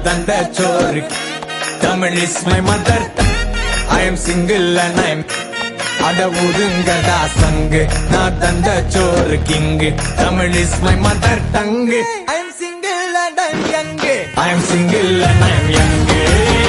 தந்த சோறு. Tamil is my mother tongue. I am single and I am அட ஊதுங்கடா சங்கு, நான் தந்த சோறு king. Tamil is my mother tongue. I am single and I am young. I am single and I am young.